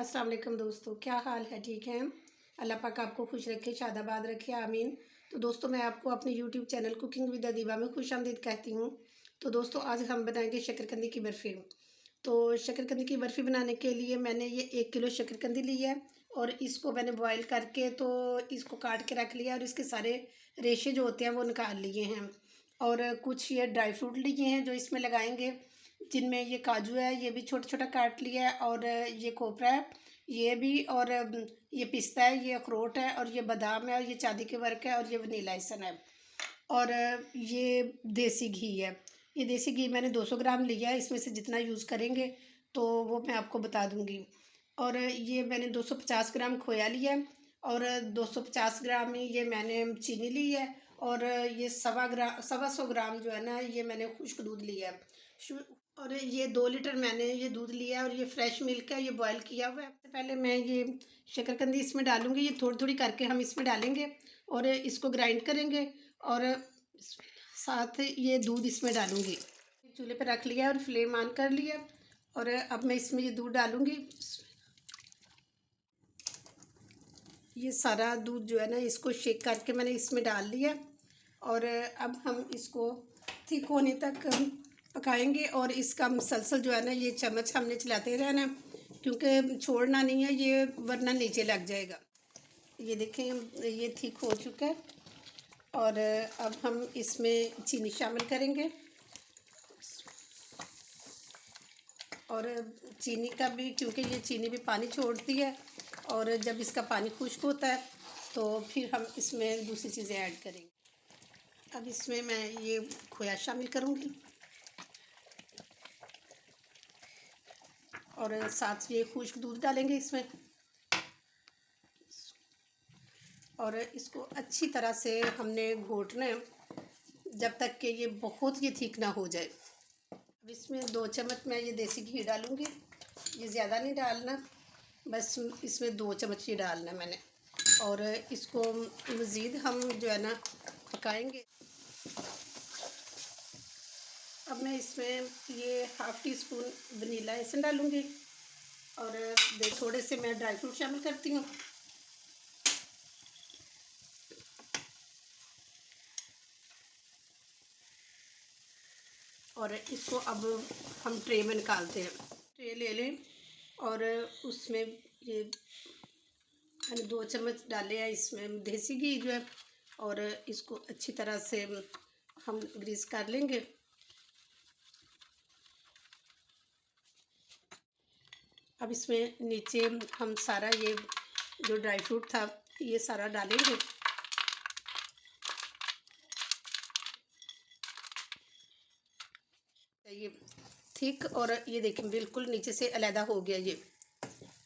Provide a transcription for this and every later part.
अस्सलाम वालेकुम दोस्तों, क्या हाल है? ठीक हैं? अल्लाह पाक आपको खुश रखे, शादाबाद रखे, आमीन। तो दोस्तों मैं आपको अपने YouTube channel cooking with Adiba में खुशामदीद कहती हूँ। तो दोस्तों आज हम बनाएंगे शकरकंदी की बर्फ़ी। तो शकरकंदी की बर्फ़ी बनाने के लिए मैंने ये 1 किलो शकरकंदी ली है और इसको मैंने बॉयल करके तो इसको काट के रख लिया और इसके सारे रेशे जो होते हैं वो निकाल लिए हैं। और कुछ ये ड्राई फ्रूट लिए हैं जो इसमें लगाएंगे, जिनमें ये काजू है, ये भी छोटा छोटा काट लिया है, और ये खोपरा है ये भी, और ये पिस्ता है, ये अखरोट है, और ये बादाम है, और ये चांदी के वर्क है, और ये वनीला एसन है, और ये देसी घी है। ये देसी घी मैंने 200 ग्राम लिया है। इसमें से जितना यूज़ करेंगे तो वो मैं आपको बता दूंगी। और ये मैंने 250 ग्राम खोया लिया है, और 250 ग्राम ही ये मैंने चीनी ली है, और ये 125 ग्राम जो है ना, ये मैंने खुश्क दूध लिया है। और ये 2 लीटर मैंने ये दूध लिया है, और ये फ्रेश मिल्क है, ये बॉयल किया हुआ है। सबसे पहले मैं ये शकरकंदी इसमें डालूंगी, ये थोड़ी थोड़ी करके हम इसमें डालेंगे और इसको ग्राइंड करेंगे, और साथ ये दूध इसमें डालूंगी। चूल्हे पे रख लिया और फ्लेम ऑन कर लिया, और अब मैं इसमें ये दूध डालूंगी। ये सारा दूध जो है ना, इसको शेक करके मैंने इसमें डाल लिया, और अब हम इसको थिक होने तक पकाएंगे। और इसका मसलसल जो है ना, ये चम्मच हमने चलाते रहना, क्योंकि छोड़ना नहीं है ये, वरना नीचे लग जाएगा। ये देखें ये थिक हो चुका है, और अब हम इसमें चीनी शामिल करेंगे। और चीनी का भी, क्योंकि ये चीनी भी पानी छोड़ती है, और जब इसका पानी खुश्क होता है तो फिर हम इसमें दूसरी चीज़ें ऐड करेंगे। अब इसमें मैं ये खोया शामिल करूँगी, और साथ ये खुश्क दूध डालेंगे इसमें, और इसको अच्छी तरह से हमने घोटना है जब तक कि ये बहुत ही थिक ना हो जाए। अब इसमें 2 चम्मच मैं ये देसी घी डालूँगी। ये ज़्यादा नहीं डालना, बस इसमें 2 चम्मच ही डालना मैंने, और इसको मज़ीद हम जो है ना पकाएंगे। अब मैं इसमें ये हाफ़ टी स्पून वनीला एसन डालूँगी, और थोड़े से मैं ड्राई फ्रूट शामिल करती हूँ। और इसको अब हम ट्रे में निकालते हैं। ट्रे ले लें, और उसमें ये मैंने 2 चम्मच डाले हैं इसमें देसी घी जो है, और इसको अच्छी तरह से हम ग्रीस कर लेंगे। अब इसमें नीचे हम सारा ये जो ड्राई फ्रूट था ये सारा डालेंगे। ये थिक, और ये देखें बिल्कुल नीचे से अलहदा हो गया ये।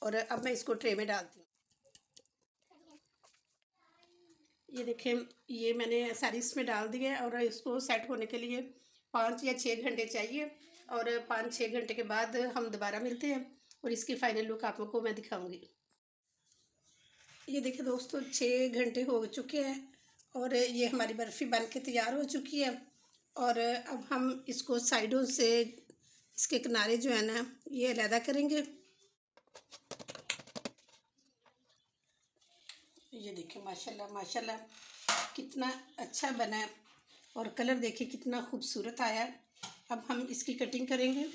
और अब मैं इसको ट्रे में डालती हूँ। ये देखें ये मैंने सारी इसमें डाल दी है, और इसको सेट होने के लिए 5 या 6 घंटे चाहिए, और 5-6 घंटे के बाद हम दोबारा मिलते हैं और इसकी फ़ाइनल लुक आप लोग को मैं दिखाऊंगी। ये देखिए दोस्तों 6 घंटे हो चुके हैं, और ये हमारी बर्फ़ी बन के तैयार हो चुकी है। और अब हम इसको साइडों से, इसके किनारे जो है ना, ये अलहदा करेंगे। ये देखिए माशाल्लाह माशाल्लाह कितना अच्छा बना है, और कलर देखिए कितना खूबसूरत आया है। अब हम इसकी कटिंग करेंगे।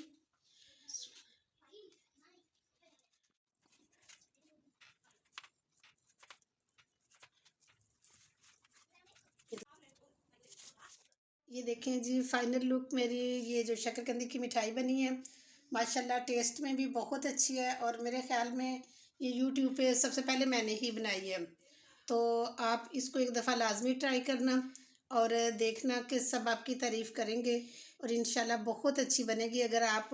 ये देखें जी फाइनल लुक मेरी, ये जो शकरकंदी की मिठाई बनी है माशाल्लाह टेस्ट में भी बहुत अच्छी है, और मेरे ख्याल में ये यूट्यूब पे सबसे पहले मैंने ही बनाई है। तो आप इसको एक दफ़ा लाजमी ट्राई करना, और देखना कि सब आपकी तारीफ़ करेंगे, और इंशाल्लाह बहुत अच्छी बनेगी अगर आप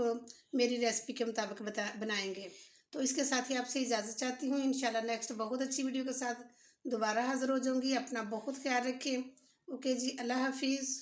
मेरी रेसिपी के मुताबिक बनाएंगे। तो इसके साथ ही आपसे इजाज़त चाहती हूँ। इंशाल्लाह नेक्स्ट बहुत अच्छी वीडियो के साथ दोबारा हाज़िर हो जाऊँगी। अपना बहुत ख्याल रखें। ओके जी, अल्लाह हाफिज़।